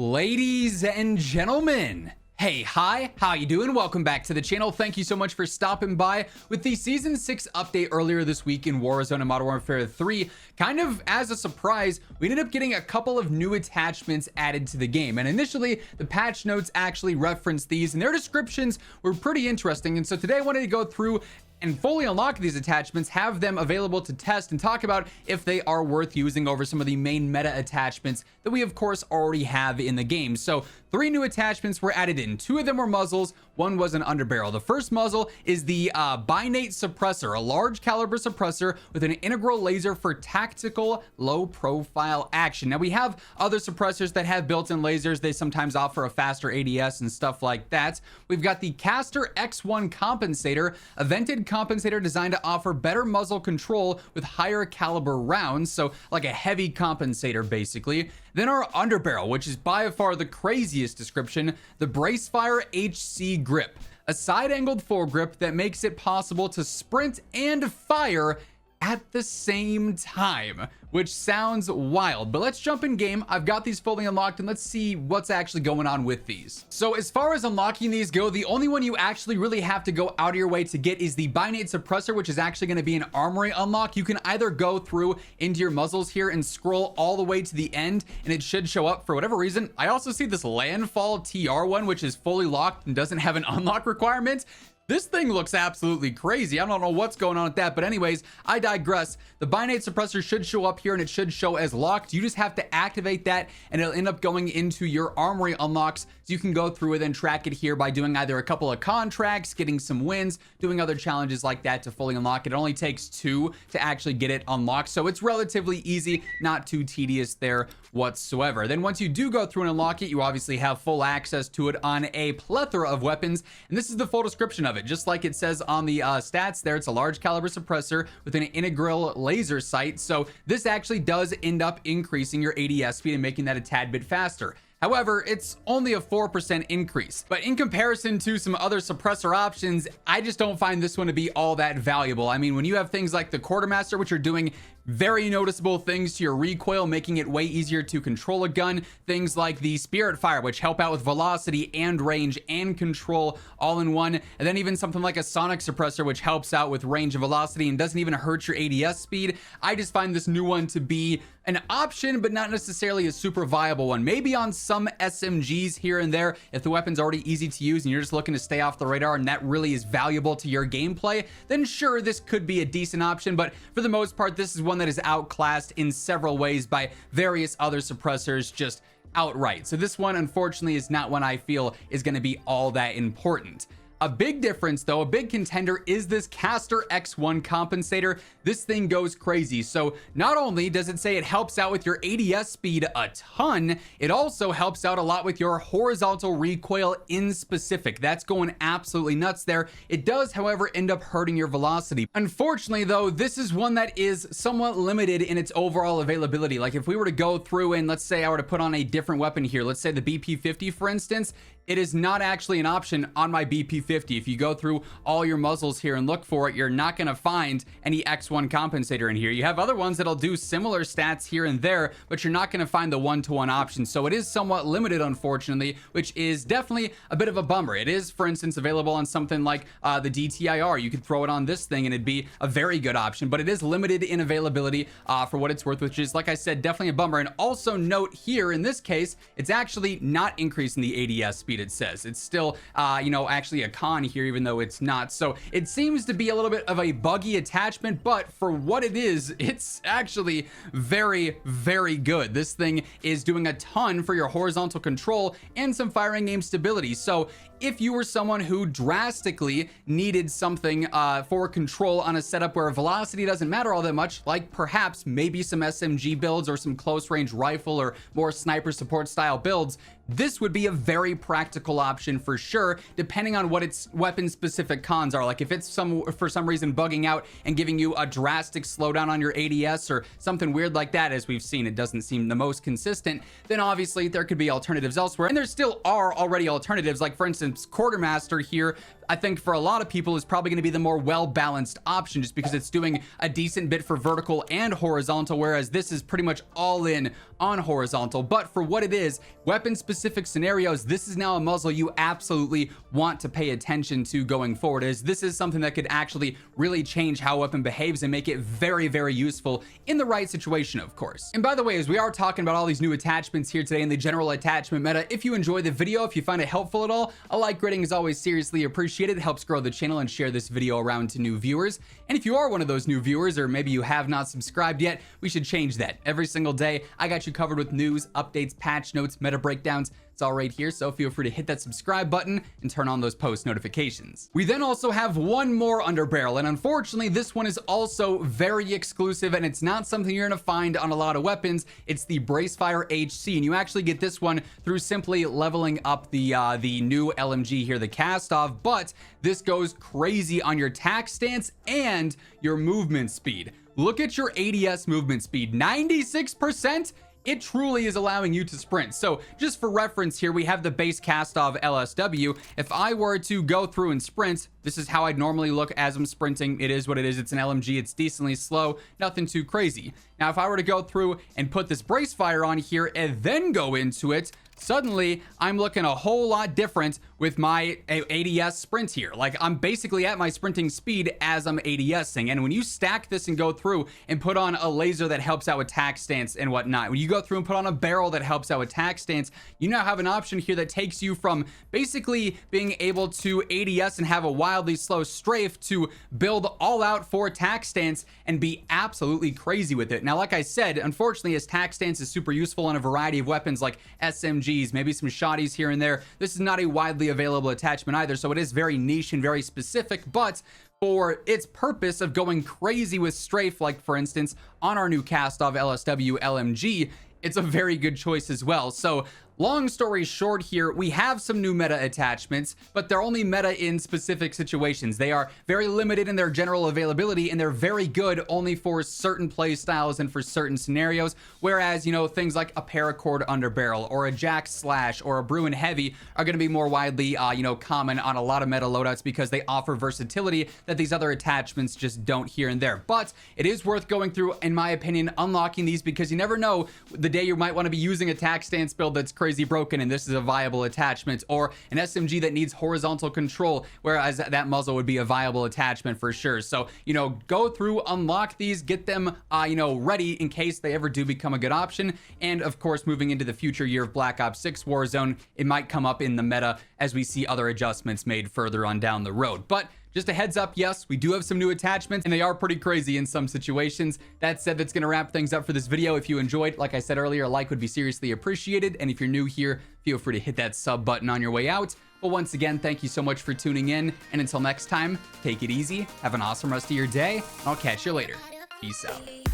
Ladies and gentlemen, hey, hi, how you doing? Welcome back to the channel. Thank you so much for stopping by. With the Season 6 update earlier this week in Warzone and Modern Warfare 3, kind of as a surprise, we ended up getting a couple of new attachments added to the game. And initially, the patch notes actually referenced these, and their descriptions were pretty interesting. And so today I wanted to go through and fully unlock these attachments, have them available to test, and talk about if they are worth using over some of the main meta attachments that we of course already have in the game. So 3 new attachments were added in. 2 of them were muzzles, 1 was an underbarrel. The first muzzle is the binate suppressor, a large caliber suppressor with an integral laser for tactical low profile action. Now we have other suppressors that have built-in lasers. They sometimes offer a faster ADS and stuff like that. We've got the Caster X1 compensator, a vented compensator designed to offer better muzzle control with higher caliber rounds, so like a heavy compensator basically. Then our underbarrel, which is by far the craziest description, the Bracefire HC grip, a side-angled foregrip that makes it possible to sprint and fire at the same time, which sounds wild. But let's jump in game. I've got these fully unlocked, and let's see what's actually going on with these. So as far as unlocking these go, the only one you actually really have to go out of your way to get is the binate suppressor, which is actually going to be an armory unlock. You can either go through into your muzzles here and scroll all the way to the end, and it should show up for whatever reason. I also see this landfall TR one, which is fully locked and doesn't have an unlock requirement. This thing looks absolutely crazy. I don't know what's going on with that, but anyways, I digress. The binate suppressor should show up here and it should show as locked. You just have to activate that and it'll end up going into your armory unlocks. So you can go through it and track it here by doing either a couple of contracts, getting some wins, doing other challenges like that to fully unlock it. It only takes 2 to actually get it unlocked. So it's relatively easy, not too tedious there whatsoever. Then once you do go through and unlock it, you obviously have full access to it on a plethora of weapons. And this is the full description of it. Just like it says on the stats there, it's a large caliber suppressor with an integral laser sight. So this actually does end up increasing your ADS speed and making that a tad bit faster. However, it's only a 4% increase. But in comparison to some other suppressor options, I just don't find this one to be all that valuable. I mean, when you have things like the Quartermaster, which are doing very noticeable things to your recoil, making it way easier to control a gun, things like the Spirit Fire, which help out with velocity and range and control all in one, and then even something like a Sonic Suppressor, which helps out with range and velocity and doesn't even hurt your ADS speed. I just find this new one to be an option, but not necessarily a super viable one. Maybe on some SMGs here and there, if the weapon's already easy to use and you're just looking to stay off the radar and that really is valuable to your gameplay, then sure, this could be a decent option. But for the most part, this is one that is outclassed in several ways by various other suppressors just outright. So this one, unfortunately, is not one I feel is going to be all that important. A big difference though, a big contender, is this Caster X1 compensator. This thing goes crazy. So not only does it say it helps out with your ADS speed a ton, it also helps out a lot with your horizontal recoil in specific. That's going absolutely nuts there. It does, however, end up hurting your velocity. Unfortunately though, this is one that is somewhat limited in its overall availability. Like if we were to go through and let's say I were to put on a different weapon here, let's say the BP50 for instance, it is not actually an option on my BP50. If you go through all your muzzles here and look for it, you're not going to find any X1 compensator in here. You have other ones that'll do similar stats here and there, but you're not going to find the one-to-one option. So it is somewhat limited, unfortunately, which is definitely a bit of a bummer. It is, for instance, available on something like the DTIR. You could throw it on this thing and it'd be a very good option, but it is limited in availability for what it's worth, which is, like I said, definitely a bummer. And also note here, in this case, it's actually not increasing the ADS speed. It says it's still actually a con here, even though it's not. So it seems to be a little bit of a buggy attachment, but for what it is, it's actually very, very good. This thing is doing a ton for your horizontal control and some firing aim stability. So if you were someone who drastically needed something for control on a setup where velocity doesn't matter all that much, like perhaps maybe some SMG builds or some close range rifle or more sniper support style builds, this would be a very practical option for sure, depending on what its weapon specific cons are. Like if it's for some reason bugging out and giving you a drastic slowdown on your ADS or something weird like that, as we've seen, it doesn't seem the most consistent, then obviously there could be alternatives elsewhere. And there still are already alternatives, like for instance, Quartermaster here, I think for a lot of people is probably going to be the more well-balanced option, just because it's doing a decent bit for vertical and horizontal, whereas this is pretty much all in on horizontal. But for what it is, weapon specific scenarios, this is now a muzzle you absolutely want to pay attention to going forward, as this is something that could actually really change how a weapon behaves and make it very, very useful in the right situation, of course. And by the way, as we are talking about all these new attachments here today in the general attachment meta, if you enjoy the video, if you find it helpful at all, a like rating is always seriously appreciated. It helps grow the channel and share this video around to new viewers. And if you are one of those new viewers, or maybe you have not subscribed yet, we should change that. Every single day, I got you covered with news, updates, patch notes, meta breakdowns. It's all right here, so feel free to hit that subscribe button and turn on those post notifications. We then also have one more underbarrel, and unfortunately this one is also very exclusive, and it's not something you're gonna find on a lot of weapons. It's the Bracefire HC, and you actually get this one through simply leveling up the new LMG here, the Cast-Off, but this goes crazy on your tack stance and your movement speed. Look at your ADS movement speed, 96%. It truly is allowing you to sprint. So just for reference here, we have the base Cast-Off LSW. If I were to go through and sprint, this is how I'd normally look as I'm sprinting. It is what it is. It's an LMG. It's decently slow, nothing too crazy. Now, if I were to go through and put this Bracefire on here and then go into it, suddenly I'm looking a whole lot different with my ADS sprint here. Like, I'm basically at my sprinting speed as I'm ADSing. And when you stack this and go through and put on a laser that helps out with tack stance and whatnot, when you go through and put on a barrel that helps out with tack stance, you now have an option here that takes you from basically being able to ADS and have a wildly slow strafe to build all out for tack stance and be absolutely crazy with it. Now, like I said, unfortunately, as tack stance is super useful on a variety of weapons like SMGs, maybe some shotties here and there, this is not a widely available attachment either, so it is very niche and very specific. But for its purpose of going crazy with strafe, like for instance on our new Cast-Off LSW LMG, it's a very good choice as well. So long story short here, we have some new meta attachments, but they're only meta in specific situations. They are very limited in their general availability, and they're very good only for certain play styles and for certain scenarios. Whereas, you know, things like a Paracord Underbarrel or a Jack Slash or a Bruin Heavy are going to be more widely, common on a lot of meta loadouts because they offer versatility that these other attachments just don't here and there. But it is worth going through, in my opinion, unlocking these, because you never know the day you might want to be using a tack stance build that's crazy broken and this is a viable attachment, or an SMG that needs horizontal control, whereas that muzzle would be a viable attachment for sure. So, you know, go through, unlock these, get them, ready in case they ever do become a good option. And of course, moving into the future year of Black Ops 6 Warzone, it might come up in the meta as we see other adjustments made further on down the road. But just a heads up, yes, we do have some new attachments, and they are pretty crazy in some situations. That said, that's going to wrap things up for this video. If you enjoyed, like I said earlier, a like would be seriously appreciated. And if you're new here, feel free to hit that sub button on your way out. But once again, thank you so much for tuning in. And until next time, take it easy, have an awesome rest of your day, and I'll catch you later. Peace out.